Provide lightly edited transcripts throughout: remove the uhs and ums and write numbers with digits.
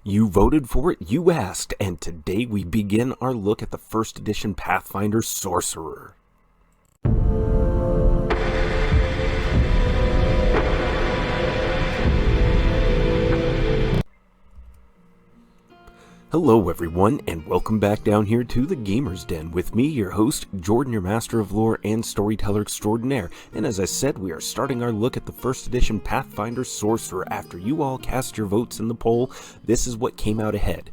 You voted for it, you asked, and today we begin our look at the first edition Pathfinder Sorcerer. Hello everyone, and welcome back down here to the Gamer's Den with me, your host, Jordan, your Master of Lore and Storyteller Extraordinaire. And as I said, we are starting our look at the first edition Pathfinder Sorcerer. After you all cast your votes in the poll, this is what came out ahead.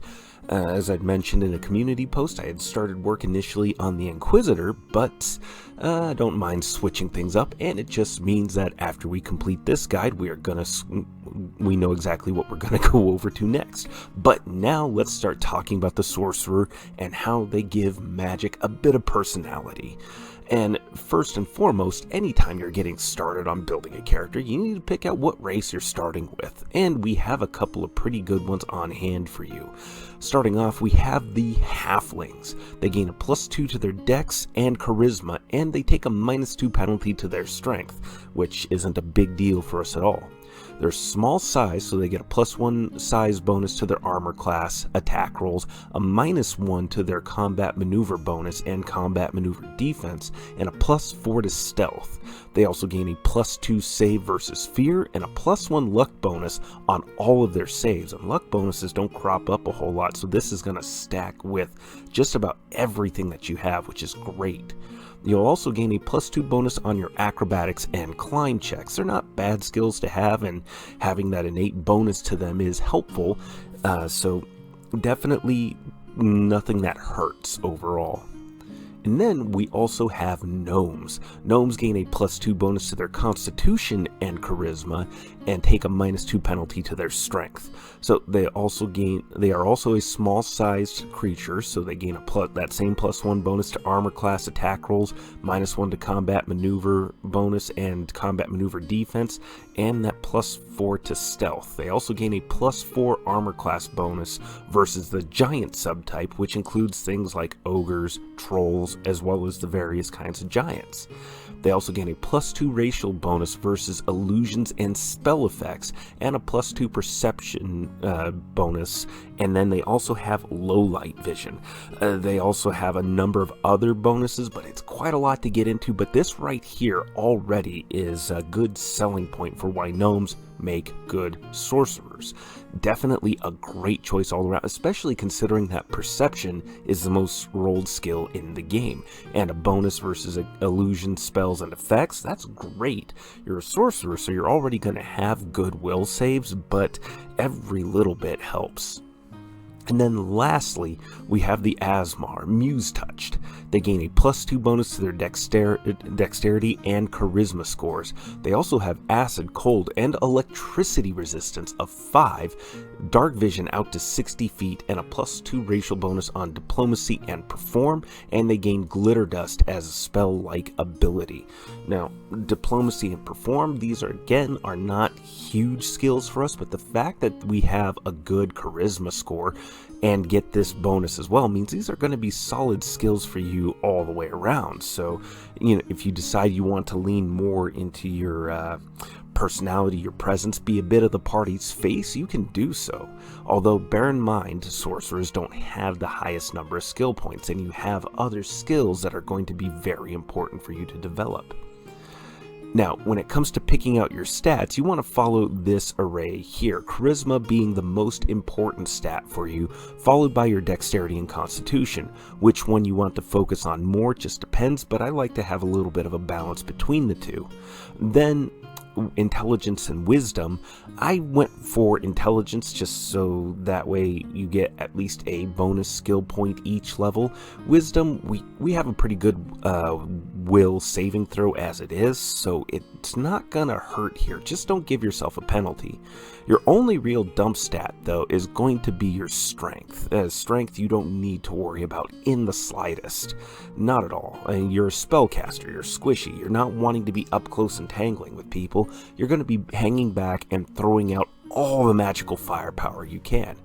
As I'd mentioned in a community post, I had started work initially on the Inquisitor, but I don't mind switching things up, and it just means that after we complete this guide, we know exactly what we're gonna go over to next. But now let's start talking about the Sorcerer and how they give magic a bit of personality. And first and foremost, anytime you're getting started on building a character, you need to pick out what race you're starting with. And we have a couple of pretty good ones on hand for you. Starting off, we have the Halflings. They gain a +2 to their dex and charisma, and they take a -2 penalty to their strength, which isn't a big deal for us at all. They're small size, so they get a +1 size bonus to their armor class, attack rolls, a -1 to their combat maneuver bonus and combat maneuver defense, and a +4 to stealth. They also gain a +2 save versus fear and a +1 luck bonus on all of their saves. And luck bonuses don't crop up a whole lot, so this is going to stack with just about everything that you have, which is great. You'll also gain a +2 bonus on your acrobatics and climb checks. They're not bad skills to have, and having that innate bonus to them is helpful, so definitely nothing that hurts overall. And then we also have Gnomes. Gnomes gain a +2 bonus to their Constitution and Charisma, and take a -2 penalty to their Strength. So they are also a small-sized creature, so they gain that same +1 bonus to armor class attack rolls, -1 to combat maneuver bonus and combat maneuver defense, and that +4 to stealth. They also gain a +4 armor class bonus versus the giant subtype, which includes things like ogres, trolls, as well as the various kinds of giants. They also gain a +2 racial bonus versus illusions and spell effects, and a +2 perception bonus, and then they also have low light vision. They also have a number of other bonuses, but it's quite a lot to get into, but this right here already is a good selling point for why gnomes make good sorcerers. Definitely a great choice all around, especially considering that perception is the most rolled skill in the game, and a bonus versus illusion, spells, and effects, that's great. You're a sorcerer, so you're already going to have good will saves, but every little bit helps. And then lastly, we have the Asmar, Muse Touched. They gain a +2 bonus to their dexterity and charisma scores. They also have acid, cold, and electricity resistance of 5, dark vision out to 60 feet, and a +2 racial bonus on diplomacy and perform, and they gain glitter dust as a spell-like ability. Now, diplomacy and perform, these are not huge skills for us, but the fact that we have a good charisma score and get this bonus as well means these are going to be solid skills for you all the way around. So, if you decide you want to lean more into your personality, your presence, be a bit of the party's face, you can do so. Although bear in mind, sorcerers don't have the highest number of skill points, and you have other skills that are going to be very important for you to develop. Now, when it comes to picking out your stats, you want to follow this array here, charisma being the most important stat for you, followed by your dexterity and constitution. Which one you want to focus on more just depends, but I like to have a little bit of a balance between the two. Then intelligence and wisdom. I went for intelligence just so that way you get at least a bonus skill point each level. Wisdom, we have a pretty good will saving throw as it is, so it's not gonna hurt here. Just don't give yourself a penalty. Your only real dump stat though is going to be your strength. Strength you don't need to worry about in the slightest. Not at all. You're a spellcaster, you're squishy, you're not wanting to be up close and tangling with people. You're going to be hanging back and throwing out all the magical firepower you can.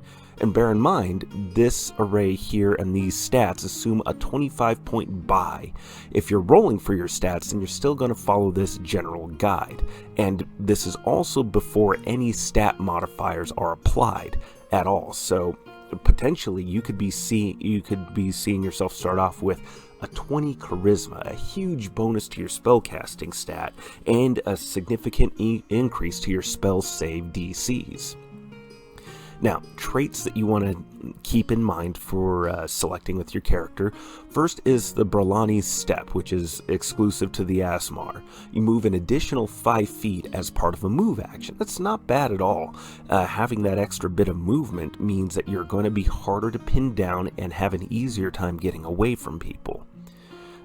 And bear in mind, this array here and these stats assume a 25-point buy. If you're rolling for your stats, then you're still going to follow this general guide. And this is also before any stat modifiers are applied. at all. So potentially you could be seeing yourself start off with a 20 charisma, a huge bonus to your spellcasting stat, and a significant increase to your spell save DCs. Now, traits that you want to keep in mind for selecting with your character. First is the Bralani's Step, which is exclusive to the Asmar. You move an additional 5 feet as part of a move action. That's not bad at all. Having that extra bit of movement means that you're going to be harder to pin down and have an easier time getting away from people.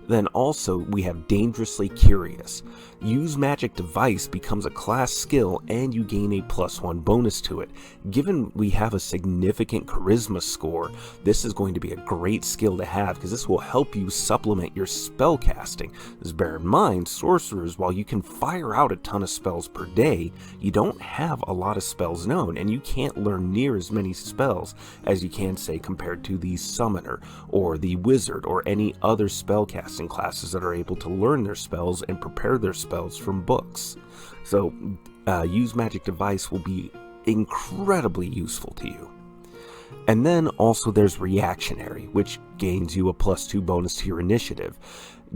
Then also, we have Dangerously Curious. Use Magic Device becomes a class skill and you gain a +1 bonus to it. Given we have a significant charisma score, this is going to be a great skill to have because this will help you supplement your spell casting. Just bear in mind, sorcerers, while you can fire out a ton of spells per day, you don't have a lot of spells known, and you can't learn near as many spells as you can, say, compared to the summoner or the wizard or any other spellcasting classes that are able to learn their spells and prepare their spells from books. So use Magic Device will be incredibly useful to you. And then also there's Reactionary, which gains you a +2 bonus to your initiative.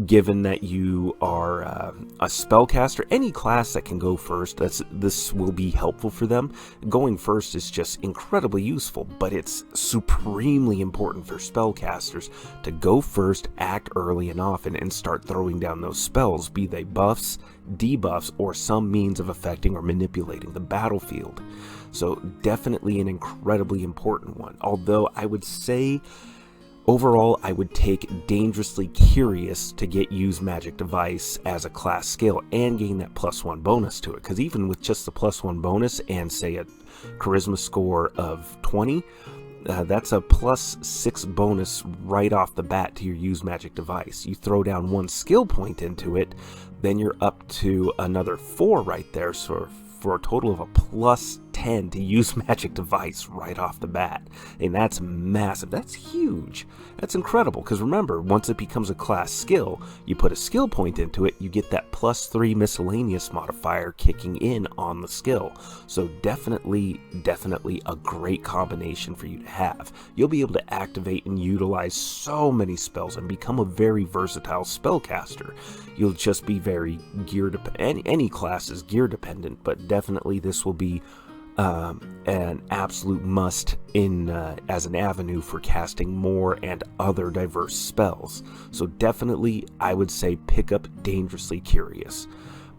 Given that you are a spellcaster, any class that can go first, this will be helpful for them. Going first is just incredibly useful, but it's supremely important for spellcasters to go first, act early and often, and start throwing down those spells, be they buffs, debuffs, or some means of affecting or manipulating the battlefield. So definitely an incredibly important one, although I would say overall, I would take Dangerously Curious to use Magic Device as a class skill and gain that +1 bonus to it. Because even with just the +1 bonus and, say, a charisma score of 20, that's a +6 bonus right off the bat to your Use Magic Device. You throw down 1 skill point into it, then you're up to another 4 right there, so for a total of a +10 to Use Magic Device right off the bat. And that's massive. That's huge. That's incredible, because remember, once it becomes a class skill, you put a skill point into it, you get that +3 miscellaneous modifier kicking in on the skill. So definitely a great combination for you to have. You'll be able to activate and utilize so many spells and become a very versatile spellcaster. You'll just be very any class is gear dependent, but definitely this will be an absolute must as an avenue for casting more and other diverse spells. So definitely I would say pick up Dangerously Curious.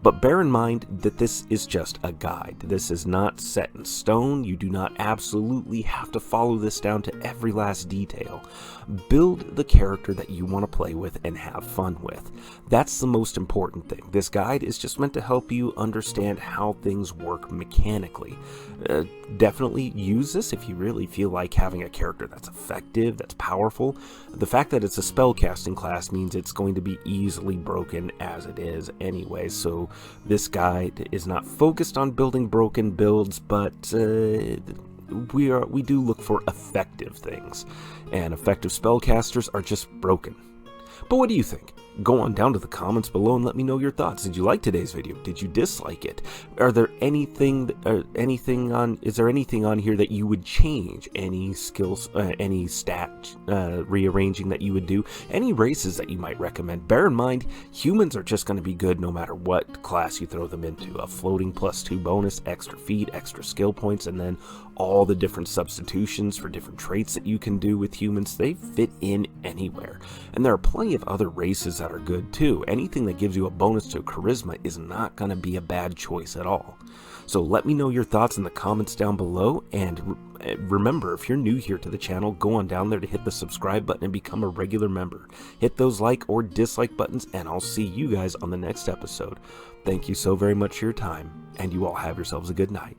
But bear in mind that this is just a guide. This is not set in stone. You do not absolutely have to follow this down to every last detail. Build the character that you want to play with and have fun with. That's the most important thing. This guide is just meant to help you understand how things work mechanically. Definitely use this if you really feel like having a character that's effective, that's powerful. The fact that it's a spellcasting class means it's going to be easily broken as it is anyway, so this guide is not focused on building broken builds, but we do look for effective things, and effective spellcasters are just broken. But what do you think? Go on down to the comments below and let me know your thoughts. Did you like today's video? Did you dislike it? Is there anything on here that you would change? Any skills, any stat rearranging that you would do? Any races that you might recommend? Bear in mind, humans are just going to be good no matter what class you throw them into. A floating +2 bonus, extra feet, extra skill points, and then all the different substitutions for different traits that you can do with humans. They fit in anywhere. And there are plenty of other races that are good too. Anything that gives you a bonus to charisma is not going to be a bad choice at all. So let me know your thoughts in the comments down below, and remember, if you're new here to the channel, go on down there to hit the subscribe button and become a regular member. Hit those like or dislike buttons, and I'll see you guys on the next episode. Thank you so very much for your time, and you all have yourselves a good night.